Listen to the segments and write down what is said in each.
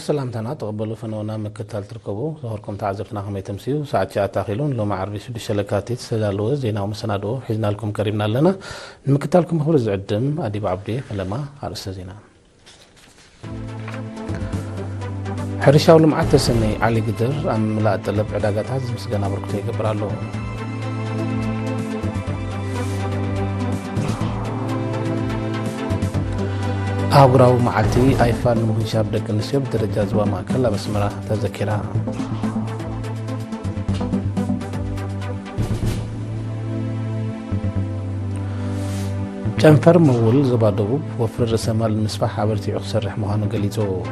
السلام تنا تقبلوا فنونا مكتال تركبوا ظهركم تعزفناهم يتمسيو ساعة شاء تاخلون لو ما عربي شو الشلكاتي تسلالو زينا ومسنادو حزنا لكم كريمنا لنا مكتالكم هو الزعدم أديب عبدي فلما على السزينا حرشا ولمعت سني علي قدر أم لا أطلب علاقات هذا مسجنا بركتي قبر له أوراو معتي أيفان مهجاب دك النسيب درجة زوا ما كلا بس مرة تذكرها جنفر مول زبادو وفر الرسمال المسبح عبرتي أخسر رحمهانو قليزو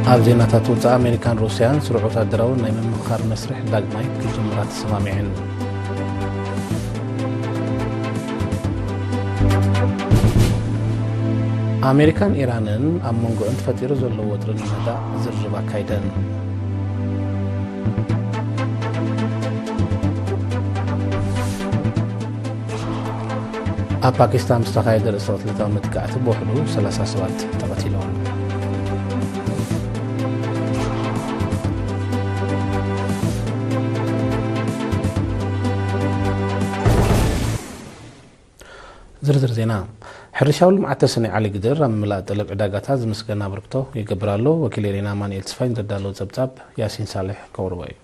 أبزينا تاتوتا أمريكان روسيان سرعوتا دراون نايمن مخار مسرح داقماي كجمرات السمامعين أمريكان إيرانن أمونغو انت فتير زولو وطرن مدى زربا كايدن باكستان مستخايد الإصوات لتاو متقاعد بوحدو 3 سوات تقتلون زرزر زينا حرشاول مع تسني علي قدر ملا طلب عداقات هذا مسكنا بركتو يقبرالو وكيل رينا مانيل تسفاين زدالو زبطاب ياسين صالح كورباي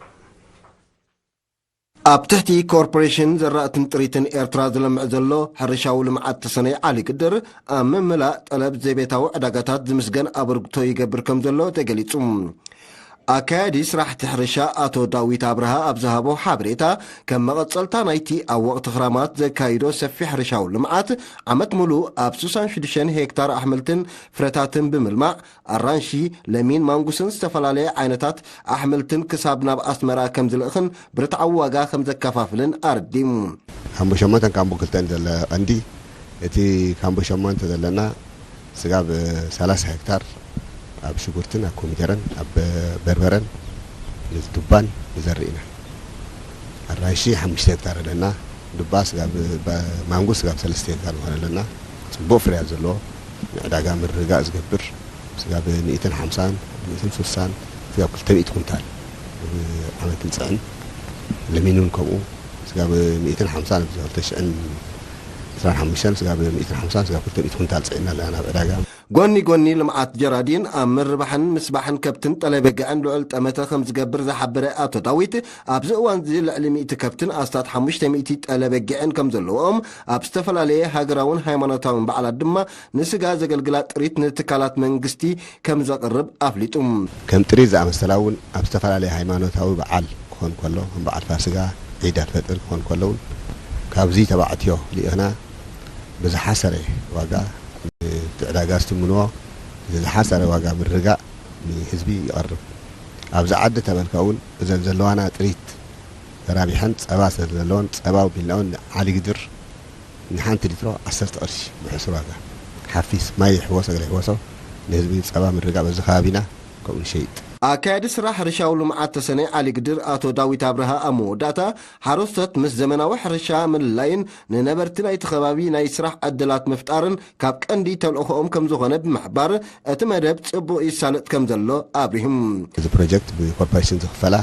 ኣብ ትሕቲ ኮርፖሬሽን ዘራእትን ጥሪትን ኤርትራ ዝለምዕ ዘሎ ሕርሻዊ ልምዓት ተሰነይ ዓሊ ቅድር ኣብ ምምላእ ጠለብ ዘይቤታዊ ዕዳጋታት ዝምስገን ኣበርክቶ ይገብር ከም ዘሎ ተገሊጹ ኣካያዲ ስራሕቲ ሕርሻ ኣቶ ዳዊት አብርሃ ኣብ ዝሃቦ ሓበሬታ ከም መቐጸልታ ናይቲ ኣብ ወቕቲ ክራማት ዘካይዶ ሰፊሕ ሕርሻዊ ልምዓት ዓመት ሙሉእ ኣብ 66 ሄክታር ኣሕምልትን ፍረታትን ብምልማዕ ኣራንሺ ለሚን ማንጉስን ዝተፈላለየ ዓይነታት ኣሕምልትን ክሳብ ናብ ኣስመራ ከም ዝልእኽን ብርትዓዊ ዋጋ ከም ዘከፋፍልን ኣርዲሙ ካምቦ ሸመንተን ካምቦ ክልተን ዘለ ቀንዲ እቲ ካምቦ ሸመንተ ዘለና ስጋብ 30 ሄክታር ኣብ ሽጉርትን ኣብ ኮሚደረን ኣብ በርበረን ንዱባን ዘርኢና ኣራንሺ 5 ሄክታር ኣለና ዱባ ስጋብ ማንጎ ስጋብ 3 ሄክታር ኣለና ጽቡቕ ፍርያት ዘለዎ ንዕዳጋ ምርጋእ ዝገብር ስጋብ 150 160 ስጋብ 200 ኩንታል ዓመት ንጽዕን ለሚኑን ከምኡ ስጋብ 150 2025 ስጋብ 150 ስጋብ 200 ኩንታል ጽዕና ኣለና ኣብ ዕዳጋ ጎኒ ልምዓት ጀራዲን ኣብ ምርባሕን ምስባሕን ከብትን ጠለበግዕን ልዑል ጠመተ ከም ዝገብር ዝሓበረ ኣቶ ዳዊት ኣብዚ እዋን ልዕሊ 100 ከብትን ኣስታት 500 ጠለበግዕን ከም ዘለዎም ኣብ ዝተፈላለየ ሃገራውን ሃይማኖታውን በዓላት ድማ ንስጋ ዘገልግላ ጥሪት ንትካላት መንግስቲ ከም ዘቕርብ ኣፍሊጡ ከም ጥሪት ዝኣመሰላ እውን ኣብ ዝተፈላለየ ሃይማኖታዊ በዓል ክኾን ከሎ ከም በዓል ፋሲካ ዒድ አልፈጥር ክኾን ከሎ ካብዚ ተባዕትዮ ሊእና ብዝሓሰረ ዋጋ ዕዳጋ ስትምንዎ ዝሓሰረ ዋጋ ምርጋእ ንህዝቢ ይቐርብ ኣብዚ ዓዲ ተመልከውን እዘን ዘለዋና ጥሪት ተራቢሐን ጸባ ዘለዎን ጸባው ቢልናውን ዓሊ ግድር ንሓንቲ ሊትሮ 10 ቅርሺ ብሕሱር ዋጋ ሓፊስ ማይ ሕወሶ ገለ ሕወሶ ንህዝቢ ጸባ ምርጋእ በዚ ከባቢና ከምኡ ሸይጥ ኣካያዲ ስራሕ ሕርሻዊ ልምዓት ተሰነይ ዓሊ ግድር ኣቶ ዳዊት አብርሃ ኣብ መወዳእታ ሓረስቶት ምስ ዘመናዊ ሕርሻ ምልላይን ንነበርቲ ናይቲ ከባቢ ናይ ስራሕ ዕድላት ምፍጣርን ካብ ቀንዲ ተልእኾኦም ከም ዝኾነ ብምሕባር እቲ መደብ ጽቡቕ ይሳለጥ ከም ዘሎ ኣብሪሁም እዚ ፕሮጀክት ብኮርፖሬሽን ዝኽፈላ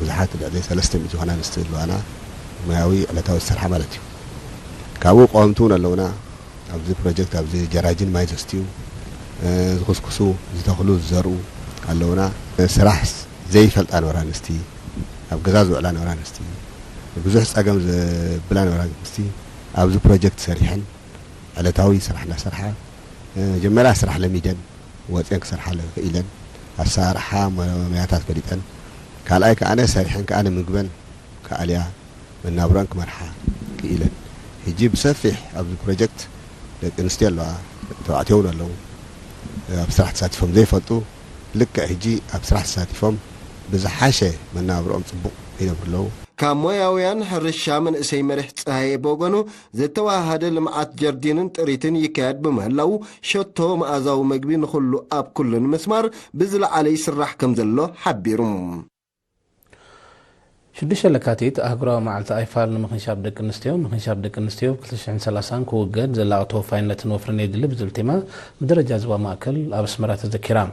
ብዙሓት ልዕሊ 300 ዝኾና ኣንስቲ ኣለዋና ሙያዊ ዕለታዊ ዝሰርሓ ማለት እዩ ካብኡ ቆወምቲ እውን ኣለውና ኣብዚ ፕሮጀክት ኣብዚ ጀራጅን ማይ ዘስትዩ ዝኩስኩሱ ዝተኽሉ ዝዘርኡ ኣለውና ስራሕ ዘይፈልጣ ነበራ ኣንስቲ ኣብ ገዛ ዝውዕላ ነበራ ኣንስቲ ብዙሕ ፀገም ዝብላ ነበራ ኣንስቲ ኣብዚ ፕሮጀክት ሰሪሐን ዕለታዊ ስራሕ እናሰርሓ መጀመርያ ስራሕ ለሚደን ወፅአን ክሰርሓ ክኢለን ኣሰራርሓ ሞያታት ፈሊጠን ካልኣይ ከኣነ ሰሪሐን ከኣነ ምግበን ከኣልያ መናብሮን ክመርሓ ክኢለን ሕጂ ብሰፊሕ ኣብዚ ፕሮጀክት ደቂ ኣንስትዮ ኣለዋ ተባዕትዮ እውን ኣለዉ ኣብ ስራሕ ተሳቲፎም ዘይፈልጡ ልክዕ ሕጂ ኣብ ስራሕ ተሳቲፎም ብዝሓሸ መናብሮኦም ጽቡቕ ይነብሩ ኣለዉ ካብ ሞያውያን ሕርሻ መንእሰይ መሪሕ ፀሃየ በወገኑ ዝተዋሃደ ልምዓት ጀርዲንን ጥሪትን ይካየድ ብምህላው ሸቶ መኣዛዊ መግቢ ንኹሉ ኣብ ኩሉን መስማር ብዝለዓለ ይስራሕ ከም ዘሎ ሓቢሩ شدش لكاتيت أهجرا مع التأيفال مخنشاب دك النستيو 2030 كوجد زلاقته فاينة وفرني دلب زلتما بدرجة زوا ماكل أبسمرات الذكرام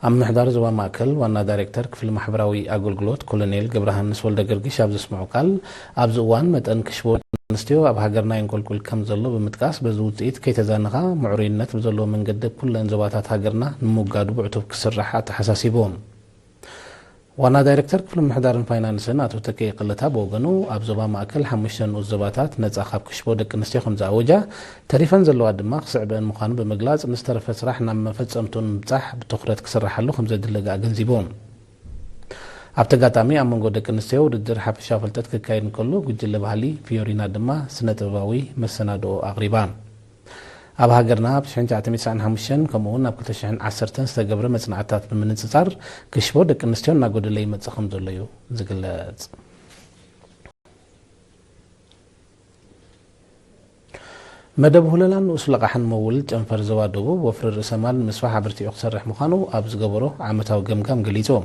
أم محدار زوا ماكل وانا دايركتر كفل محبراوي أقول جلوت كولونيل جبرهان نسول دقرقش أبز اسمعو قال أبز وان متأن كشبو نستيو أب هاجرنا ينقل كل كم زلو بمتقاس بزوتيت كي تزانغا معرينات بزلو من قد كل انزباتات هاجرنا نموقادو بعتوب كسر راحات حساسيبون وانا دايركتر كفل محدار فاينانسن اتو تكي قلتا بوغنو ابزبا ماكل حمشن وزباتات نصا خاب كشبو دق نستي خمزا وجا تريفن زلوا دما خصعبن مخانو بمغلاص مسترف سراحنا مفصمتون بصح بتخرت كسرحلو خمزه دلغا غنزيبون ابتغاتامي امونغو دق نستي ودر حفشا فلتت كاين كله غجل بحالي فيورينا دما سنتباوي مسنادو اغريبان أب هاجرنا بشحن جاتمي سان همشن كمون أب كل شحن عسرتن استجبر مصنعات بمنتصار كشبود كنستيون ناقود اللي متسخم دوليو زقلات مدب هلالان وسلق حن مولد أنفر زوادو وفر الرسمال مسفح برتي أخسر رح مخانو أبز جبره عمتها وجمجم قليتهم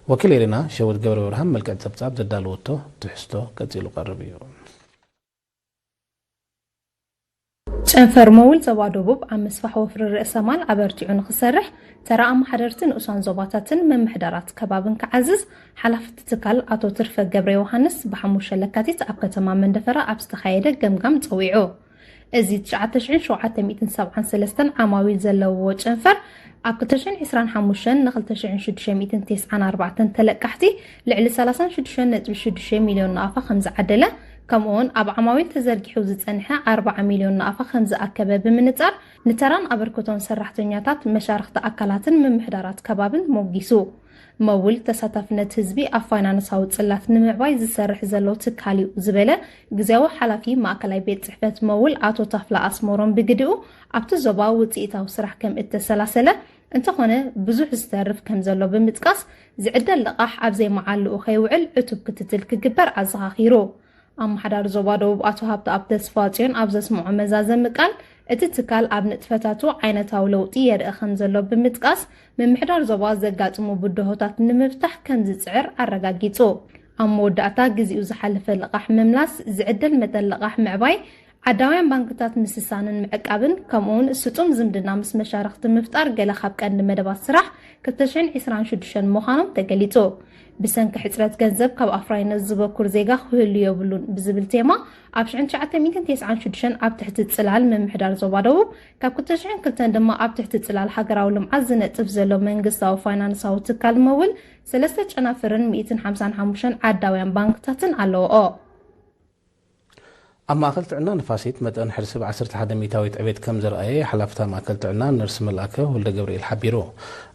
وكل يرنا شود جبر ورهم ملك تبتاب زدالوتو تحستو كتيلو قربيو شنفر مول زوادوبوب عم مسفح وفر الرئيس مال عبرتيعون خسرح ترى أم حضرتن أسان زوباتاتن من محدارات كبابن كعزز حلفت تتكال أتو ترفق جبري وحنس بحموش اللكاتيت أبقى تمام من دفرة أبستخايدة جمجم تويعو أزيد 1973 عماويل زلو شنفر أبقى تشين 25 نخل تشين 694 تلقحتي لعلي 36.6 مليون نافة 5 عدلة كمون أب عماويل تزرقحو زتصنحة 4 مليون نافة 5 أكبا بمنطار نتران أبركتون سرحتنياتات مشارخ تأكلات من محدارات كبابن موجيسو مول تساتفنت حزبي أفاينانساو تصلات نمعواي زسرح زلو تكاليو زبالة جزاو حلفي ماكلاي بيت صحفة مول آتو طفلة أسمورون بقدئو أبتو زبا وطيئتاو سرح كم التسلاسلة انت خونه بزوح استعرف كم زلو بمتقاس زعدا اللقاح أبزي معالو خيوعل عتب كتتل كجبر عزاخيرو أم حدار زبادو بأتو هابت أبتس فاتين أبزس معمزازة مكال اتتكال أبنت فتاتو عينتاو لوطي يرأى خمزلو بمتقاس من محدار زباد زقات مبدهوتات نمفتح كنز سعر الرقاقيتو أم ودعتا قزيو زحلف اللقاح مملاس زعدل مدى اللقاح معباي عداوين بانكتات مسسانن معقابن كمون السطوم زمدنا مس مشارخت مفتار قلا خاب كان مدبات سراح كتشين 26 مخانم تقليتو بسنك حسرات جنزب كاب أفراين الزبكور زيغا خهلو يبلون بزبل تيما أبشعن 996 أب تحت تسلال من محدار زبادو كاب كتشين كلتن دما أب تحت تسلال حقراو لمعزنة تفزلو منقصاو فاينانساو تكال مول 355 عداوين بانكتاتن ألو أما أكلت عنا نفاسيت متأن حرسب 11 ميتاويت عبيد كم زرقاي حلفتها ما أكلت عنا نرسم الأكه ولد جبريل حبيرو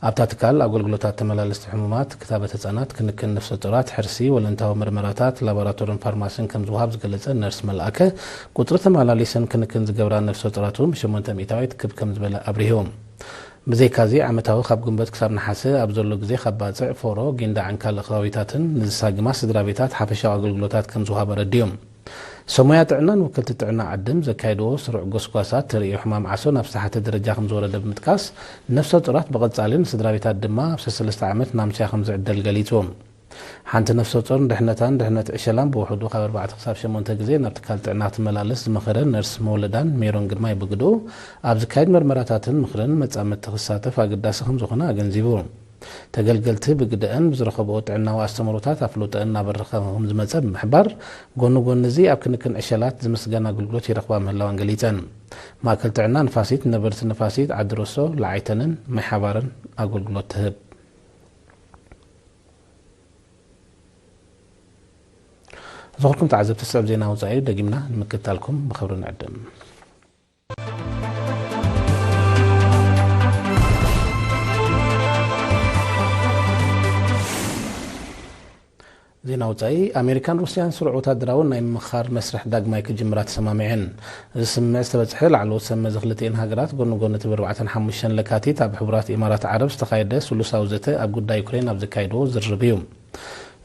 أبتاتكال أقول قلوتات تملالست حمومات كتابة تسانات كنكن نفس طرات حرسي ولا انتهوا مرمراتات لابوراتور فارماسين كم زوهاب زقلت نرسم الأكه قطرة ملاليسن كنكن زجبران نفس طراتهم شمونت ميتاويت كب كم زبلا أبريهم بزي كازي عمتاو خاب جنبت كسر نحاسة أبزلو جزي خبازع فورو جندا عن كال خلاويتاتن نزساجما سدرابيتات حفشة أقول قلوتات كم زوهاب رديهم سمويات عنان وكلت عنا عدم زكايدو سرع قسقاسات تريو حمام عسو نفس حتى درجة خمزورة دب متكاس نفس طرات بغد سالين سدرابيتات دما بس 3 عامات نامسيا خمز عدل قليتهم حانت نفس طور دحنة عشلان بوحدو خبر بعد خساب شمونتا جزي نبتكالت عنا تملالس مخرن نرس مولدان ميرون قدماي بقدو أب زكايد مرمراتاتن مخرن متسامت تخصاتف أقداس خمزوخنا أغنزيبون تقلقلت بقدأن بزرخبوت عنا واستمروتات أفلوت أنا برخهم زمزب محبر قون زي أبكنكن عشلات زمسجنا قلقلوت يرخبا مهلاوان قليتان ما أكلت عنا نفاسيت نبرت نفاسيت عدروسو لعيتنن محبارن أقول قلوت تهب زغركم تعزب تسعب زينا وزعيد دقيمنا نمكتالكم بخبرنا عدم زينا وطاي أمريكان روسيان سرعوتا دراون نايم مخار مسرح داقماي كجمرات سمامعين سمع استبتحل على سمى زغلتين هاجرات قلنا تبربعة حموشان لكاتي تابع حبرات إمارات عرب استخايدة سلوسا وزته أبقود دا يوكرين أبزكايدو زربيوم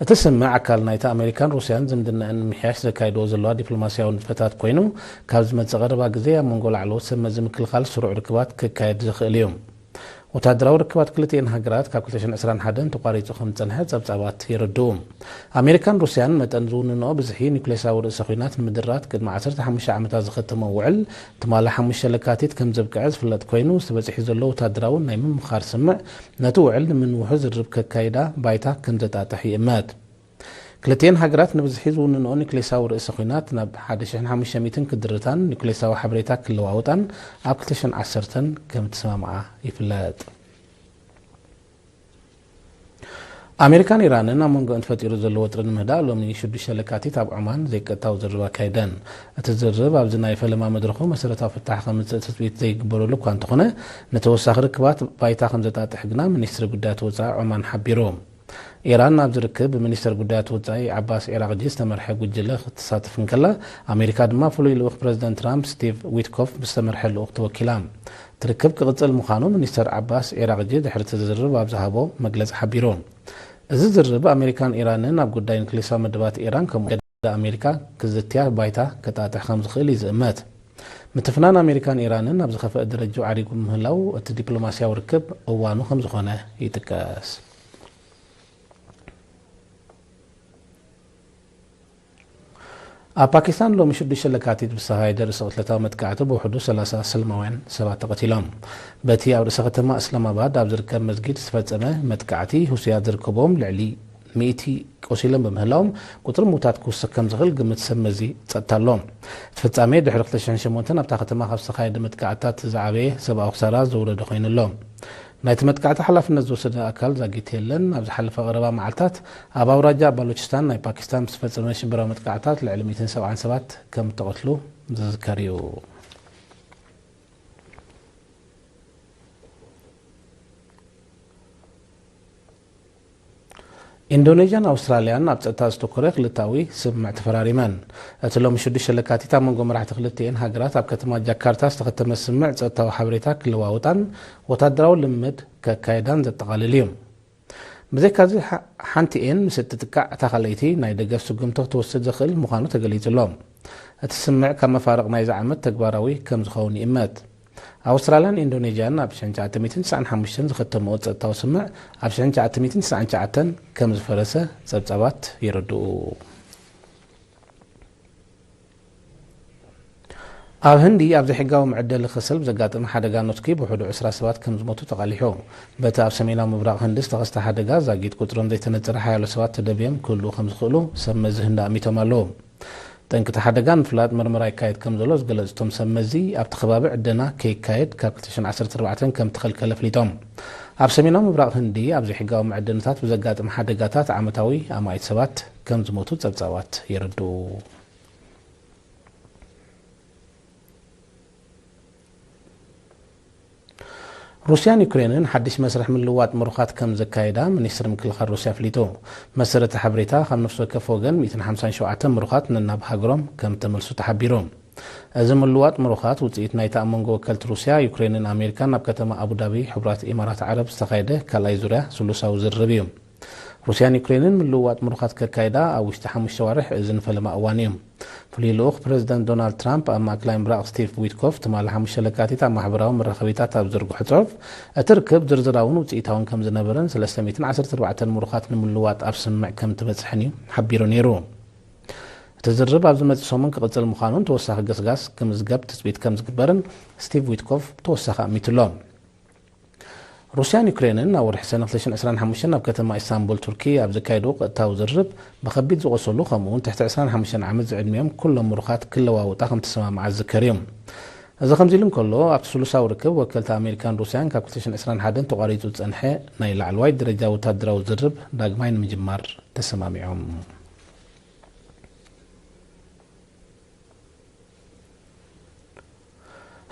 تسمع عكال نايتا أمريكان روسيان زمدنا أن محياش زكايدو زلوا دبلوماسيا ونفتات كوينو كابز متزغربا قزيا منقول على سمى زمكل خال سرع ركبات كايد زخ اليوم ወታደራዊ ርክባት ክልቲአን ሃገራት ካብ 2021 ተቋሪጹ ከም ዝጸንሐ ጸብጻባት ይርድኡ ኣሜሪካን ሩስያን መጠን ዝውንንኦ ብዝሒ ኒውክሌሳዊ ርእሰ ኩናት ንምድራት ቅድሚ 15 ዓመታት ዝኸተመ ውዕል ትማሊ 5 ለካቲት ከም ዘብቅዐ ዝፍለጥ ኮይኑ ዝተበጽሒ ዘሎ ወታደራዊ ናይ ምምኻር ስምዕ ነቲ ውዕል ንምንውሑ ዝርብ ከካይዳ ባይታ ከም ዘጣጥሕ ይእመት ክልቲአን ሃገራት ንብዝሒ ዝውንንኦ ኒውክሌሳዊ ርእሰ ኩናት ናብ 1500 ክድርታን ኒውክሌሳዊ ሓበሬታ ክለዋወጣን ኣብ 2010 ከም ተሰማምዓ ይፍለጥ ኣሜሪካን ኢራንን ኣብ መንጎአን ተፈጢሩ ዘሎ ወጥሪ ንምህዳእ ሎሚ 6 ለካቲት ኣብ ዑማን ዘይቀጥታዊ ዝርባ ካይደን እቲ ዝርብ ኣብዚ ናይ ፈለማ መድረኹ መሰረታዊ ፍታሕ ከም ትፅቢት ዘይግበረሉ እኳ እንተኾነ ነተወሳኺ ርክባት ባይታ ከም ዘጣጥሕ ግና ሚኒስትሪ ጉዳያት ወፃኢ ዑማን ሓቢሮም ኢራን ናብ ዝርከብ ብሚኒስትር ጉዳያት ወፃኢ ዓባስ ኢራቅጂ ዝተመርሐ ጉጅለ ክትሳተፍ እንከላ ኣሜሪካ ድማ ፍሉይ ልኡኽ ፕረዚደንት ትራምፕ ስቲቭ ዊትኮፍ ብዝተመርሐ ልኡኽ ተወኪላ ትርክብ ክቕፅል ምዃኑ ሚኒስተር ዓባስ ኢራቅጂ ድሕሪ እቲ ዝርብ ኣብ ዝሃቦ መግለፂ ሓቢሮም እዚ ዝርብ ኣሜሪካን ኢራንን ኣብ ጉዳይ ኒውክሌሳዊ መደባት ኢራን ከምኡ ኣሜሪካ ክዝትያ ባይታ ከጣጥሕ ከም ዝኽእል እዩ ዝእመት ምትፍናን ኣሜሪካን ኢራንን ኣብ ዝኸፍአ ደረጃ ዓሪጉ ምህላው እቲ ዲፕሎማስያዊ ርክብ እዋኑ ከም ዝኾነ ይጥቀስ ኣብ ፓኪስታን ሎሚ 6 ለካቲት ብዝተኻየደ ርእሰ ቅትለታዊ መጥቃዕቲ ብውሕዱ 30 ሰላማውያን ሰባት ተቐቲሎም በቲ ኣብ ርእሰ ከተማ እስላማባድ ኣብ ዝርከብ መስጊድ ዝተፈጸመ መጥቃዕቲ ሁስያት ዝርከቦም ልዕሊ 100 ቆሲሎም ብምህላዎም ቁጥሪ ሙታት ክውስኽ ከም ዝኽእል ግምት ሰብ መዚ ፀጥታ ኣሎም ፍጻሜ ድሕሪ 2008 ኣብታ ከተማ ካብ ዝተኻየደ መጥቃዕትታት ዝዓበየ ሰብኣዊ ክሳራ ዘውረደ ኮይኑሎም ናይቲ መጥቃዕቲ ሓላፍነት ዝወሰደ ኣካል ዛጊት የለን ኣብ ዝሓለፈ ቀረባ መዓልታት ኣብ ኣውራጃ ባሎችስታን ናይ ፓኪስታን ዝተፈጸመ ሽብራዊ መጥቃዕትታት ልዕሊ 170 ሰባት ከም ተቐትሉ ዝዝከር እዩ ኢንዶኔዥያን ኣውስትራልያን ኣብ ፀጥታ ዝተኮረ ክልታዊ ስምምዕ ተፈራሪመን እቲ ሎሚ 6 ለካቲት ኣብ መንጎ መራሕቲ ክልቲአን ሃገራት ኣብ ከተማ ጃካርታ ዝተኸተመ ስምምዕ ፀጥታዊ ሓበሬታ ክለዋወጣን ወታደራዊ ልምድ ከካይዳን ዘጠቓልል እዩ ብዘይካዚ ሓንቲአን ምስ እትጥቃዕ እታ ካልአይቲ ናይ ደገፍ ስጉምቶ ክትወስድ ዝኽእል ምዃኑ ተገሊጹሎም እቲ ስምምዕ ካብ መፋርቕ ናይዚ ዓመት ተግባራዊ ከም ዝኸውን ይእመት ኣውስትራልያን ኢንዶኔዥያን ኣብ 1995 ዝኸተምዎ ፀጥታዊ ስምምዕ ኣብ 1999 ከም ዝፈረሰ ጸብጻባት ይርድኡ ኣብ ህንዲ ኣብ ዘይሕጋዊ መዕደሊ ክሰል ዘጋጠመ ሓደጋ ኖትኪ ብውሕዱ 20 ሰባት ከም ዝሞቱ ተቓሊሑ በቲ ኣብ ሰሜናዊ ምብራቕ ህንዲ ዝተኸስተ ሓደጋ ዛጊድ ቁጥሮም ዘይተነፀረ ሓያሎ ሰባት ተደብዮም ክህልዉ ከም ዝኽእሉ ሰብ መዚ ህንዲ ኣሚቶም ኣለዉ ጠንቅቲ ሓደጋ ምፍላጥ ምርመራ ይካየድ ከም ዘሎ ዝገለጽቶም ሰብ መዚ ኣብቲ ከባቢ ዕደና ከይካየድ ካብ 2014 ከም ተኸልከለ ፍሊጦም ኣብ ሰሜናዊ ምብራቕ ህንዲ ኣብ ዘይሕጋዊ መዕደንታት ብዘጋጥም ሓደጋታት ዓመታዊ ኣማይት ሰባት ከም ዝሞቱ ጸብጻባት ይርድኡ ሩስያን ዩክሬንን ሓድሽ መስርሕ ምልዋጥ ምሩኻት ከም ዘካየዳ ሚኒስትሪ ምክልኻል ሩስያ ፍሊጡ መሰረተ ሓበሬታ ካብ ነፍሲ ወከፍ ወገን 157 ምሩኻት ነናብ ሃገሮም ከም ተመልሱ ተሓቢሮም እዚ ምልዋጥ ምሩኻት ውፅኢት ናይቲ ኣብ መንጎ ወከልቲ ሩስያ ዩክሬንን ኣሜሪካን ኣብ ከተማ አቡዳቢ ሕቡራት ኢማራት ዓረብ ዝተኻየደ ካልኣይ ዙርያ ስሉሳዊ ዝርብ እዩ ሩስያን ዩክሬንን ምልዋጥ ምሩኻት ከካይዳ ኣብ ውሽጢ 5 ወርሕ እዚ ንፈለማ እዋን እዩ ፍሉይ ልኡኽ ፕረዚደንት ዶናልድ ትራምፕ ኣብ ማእከላይ ምብራቕ ስቲቭ ዊትኮፍ ትማሊ 5 ለካቲት ኣብ ማሕበራዊ መራኸቢታት ኣብ ዘርግሑ ፅሑፍ እቲ ርክብ ዝርዝራውን ውፅኢታውን ከም ዝነበረን 314 ምሩኻት ንምልዋጥ ኣብ ስምምዕ ከም ትበፅሕን እዩ ሓቢሩ ነይሩ እቲ ዝርብ ኣብ ዝመፅእ ሰሙን ክቕፅል ምዃኑን ተወሳኺ ገስጋስ ክምዝገብ ትፅቢት ከም ዝግበርን ስቲቭ ዊትኮፍ ተወሳኺ ኣሚቱሎም ሩስያን ዩክሬንን ኣብ ወርሒ ሰነ 2025 ኣብ ከተማ ኢስታንቡል ቱርኪ ኣብ ዘካየድዎ ቀጥታዊ ዝርብ ብከቢድ ዝቆሰሉ ከምኡውን ትሕቲ 25 ዓመት ዝዕድሚኦም ኩሎም ምሩኻት ክለዋውጣ ከም ተሰማምዓ ዝዝከር እዩ እዚ ከምዚ ኢሉ እንከሎ ኣብቲ ስሉሳዊ ርክብ ወከልቲ ኣሜሪካን ሩስያን ካብ 2021 ተቋሪፁ ዝፀንሐ ናይ ላዕለዋይ ደረጃ ወታደራዊ ዝርብ ዳግማይ ንምጅማር ተሰማሚዖም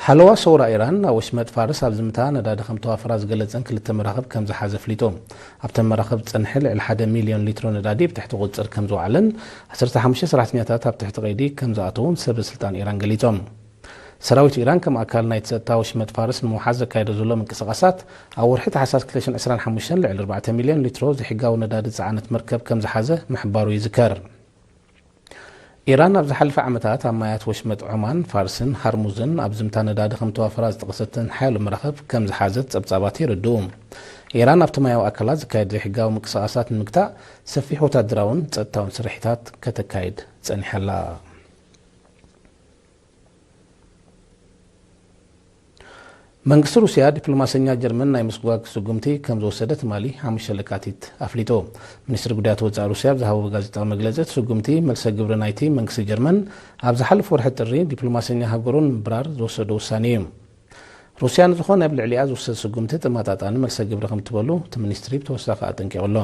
ሓለዋ ሰውራ ኢራን ኣብ ወሽመጥ ፋርስ ኣብ ዝምታ ነዳዲ ከም ተዋፍራ ዝገለፀን ክልተ መራኸብ ከም ዝሓዘ ፍሊጡ ኣብተን መራኸብ ዝፀንሐ ልዕሊ 1 ሚልዮን ሊትሮ ነዳዲ ብትሕቲ ቁፅር ከም ዝውዕለን 15 ሰራሕተኛታት ኣብ ትሕቲ ቀይዲ ከም ዝኣተውን ሰበስልጣን ኢራን ገሊፆም ሰራዊት ኢራን ከም ኣካል ናይ ፀጥታ ወሽመጥ ፋርስ ንምውሓዝ ዘካየደ ዘሎ ምንቅስቓሳት ኣብ ወርሒ ታሕሳስ 2025 ልዕሊ 4 ሚልዮን ሊትሮ ዘይሕጋዊ ነዳዲ ዝፀዓነት መርከብ ከም ዝሓዘ ምሕባሩ ይዝከር إيران أبز حلف عمتات عمايات وشمت عمان فارسن هرمزن أبزمتا نداد خمتوا فراز تقصتن حال مرخب كم زحازت أبصاباتي ردوم إيران أبتمايو أكلات زكايد ريحقاو مكساسات المكتاع سفيحو تادراون تسأتاون سريحتات كتكايد تسأني حلا መንግስቲ ሩሲያ ዲፕሎማሰኛ ጀርመን ናይ ምስጓግ ስጉምቲ ከም ዝወሰደት ማሊ ሓሙሽተ ለካቲት ኣፍሊጦ ሚኒስትሪ ጉዳያት ወፃኢ ሩሲያ ብዝሃቦ ጋዜጣዊ መግለፂ ስጉምቲ መልሰ ግብሪ ናይቲ መንግስቲ ጀርመን ኣብ ዝሓለፈ ወርሒ ጥሪ ዲፕሎማሰኛ ሃገሩን ምብራር ዝወሰዶ ውሳነ እዩ ሩሲያ ንዝኾነ ኣብ ልዕሊኣ ዝወሰደ ስጉምቲ ጥማጣጣኒ መልሰ ግብሪ ከም ትበሉ እቲ ሚኒስትሪ ብተወሳኺ ኣጠንቂቑሎ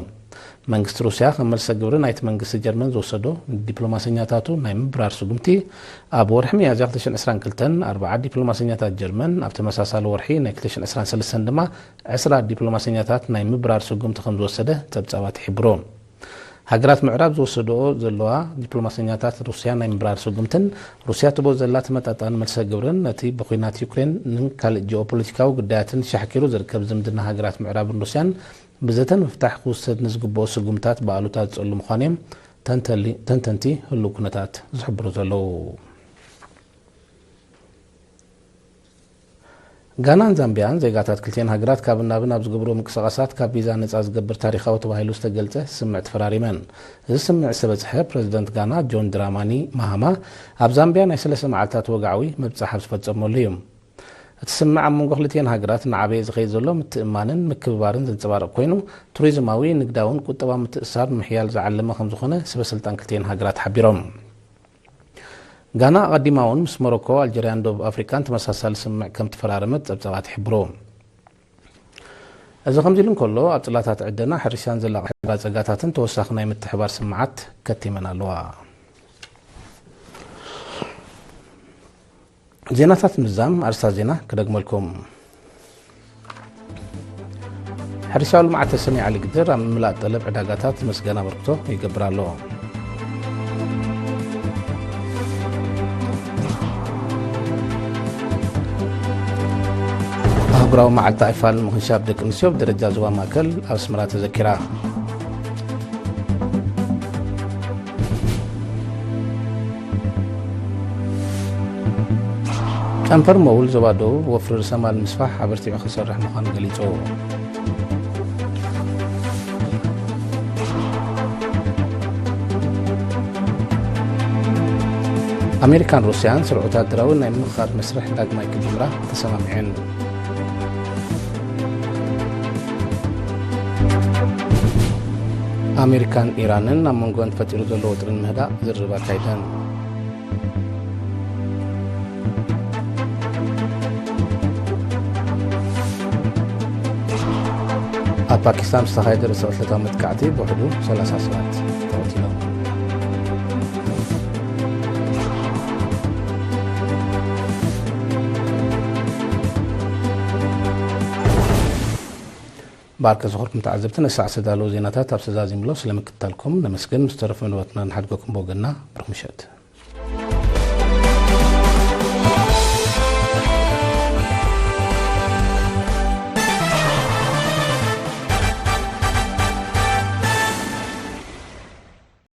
መንግስቲ ሩሲያ ከም መልሰ ግብሪ ናይቲ መንግስቲ ጀርመን ዝወሰዶ ዲፕሎማሰኛታቱ ናይ ምብራር ስጉምቲ ኣብ ወርሒ ሚያዝያ 2022 4 ዲፕሎማሰኛታት ጀርመን ኣብ ተመሳሳሊ ወርሒ ናይ 2023 ድማ 20 ዲፕሎማሰኛታት ናይ ምብራር ስጉምቲ ከም ዝወሰደ ፀብፃባት ይሕብሮ ሃገራት ምዕራብ ዝወሰደኦ ዘለዋ ዲፕሎማሰኛታት ሩሲያ ናይ ምብራር ስጉምትን ሩሲያ ትቦ ዘላ ተመጣጣኒ መልሰ ግብርን ነቲ ብኩናት ዩክሬን ካልእ ጂኦፖለቲካዊ ጉዳያትን ሸሓኪሩ ዝርከብ ዝምድና ሃገራት ምዕራብን ሩስያን ብዘተን ምፍታሕ ክውሰድ ንዝግብኦ ስጉምታት በኣሉታት ዝፀሉ ምዃኖም ተንተንቲ ህልው ኩነታት ዝሕብሩ ዘለዉ ጋናን ዛምቢያን ዜጋታት ክልቲአን ሃገራት ካብ ናብን ኣብ ዝገብሮ ምንቅስቓሳት ካብ ቪዛ ነፃ ዝገብር ታሪኻዊ ተባሂሉ ዝተገልፀ ስምዕ ተፈራሪመን እዚ ስምዕ ዝተበፅሐ ፕረዚደንት ጋና ጆን ድራማኒ ማሃማ ኣብ ዛምቢያ ናይ 3 መዓልታት ወግዓዊ መብፃሕብ ዝፈፀመሉ እዩ እቲ ስምዕ ኣብ መንጎ ክልቲአን ሃገራት ንዓበየ ዝኸይድ ዘሎ ምትእማንን ምክብባርን ዘንፀባርቕ ኮይኑ ቱሪዝማዊ ንግዳውን ቁጠባ ምትእስሳር ንምሕያል ዝዓለመ ከም ዝኾነ ሰበስልጣን ክልቲአን ሃገራት ሓቢሮም ጋና ቀዲማ እውን ምስ ሞሮኮ ኣልጀሪያን ደቡብ ኣፍሪካን ተመሳሳሊ ስምዕ ከም ተፈራረመት ፀብፃባት ይሕብሮ እዚ ከምዚ ኢሉ እንከሎ ኣብ ፅላታት ዕደና ሕርሻን ዘላቕ ፀጋታትን ተወሳኺ ናይ ምትሕባር ስምዓት ከቲመን ኣለዋ ዜናታት ምዛም ኣርስታት ዜና ክደግመልኩም ሕርሻዊ ልምዓት ተሰሚዕ ዓሊ ግድር ኣብ ምምላእ ጠለብ ዕዳጋታት መስገና በርክቶ ይገብር ኣሎ أهجروا مع الطائفة المخنشاب دك نسيب درجة زوا ماكل أو سمرات ذكرى أمبر مول زوادو وفر رسمال المصفاح عبرتي بخسر رحمة خان قليتو أمريكان روسيان سرعتات دراون نايم مخار مسرح لاق مايكل جمرة تسمامعين أمريكان إيرانن نمونغون فتيرو دلو وطرن مهدا زربا كايدان باكستان استخايد رسالة لتامت كعتي بوحدو 3 ساعات توتينو بارك زخوركم تعذبتنا الساعة سدالو زيناتات أبسزازي ملو سلامك التالكم نمسكن مسترف من وطنا نحدقكم بوغنا برمشات